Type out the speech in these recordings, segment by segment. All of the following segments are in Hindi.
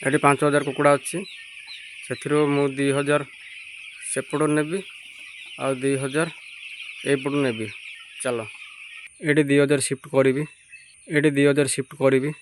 ये 5000 कुकुड़ा अच्छी से मु 2000 सेपट नेबी आ 2000 एपट नेबी। चलो ये 2000 शिफ्ट करी, ये 2000 शिफ्ट करी।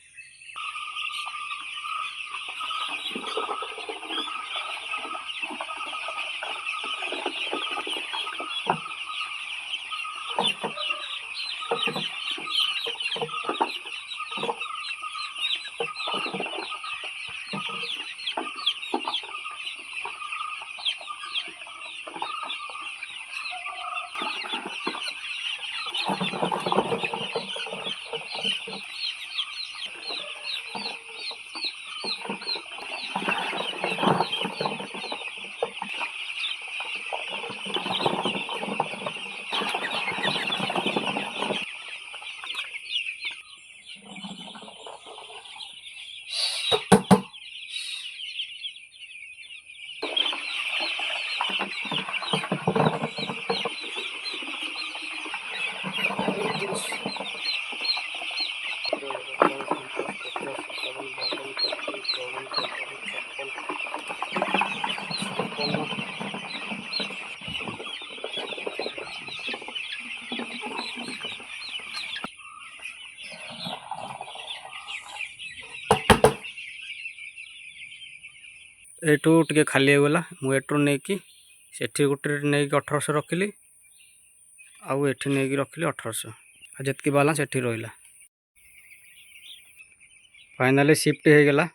एठू टे खाली होगला मुझे नहीं कि सेठी गोटे नहीं 1800 रखिली आउ एठी नहीं रखिली 1800 जितकी बाला सेठी रहा। फाइनाली शिफ्ट हो गला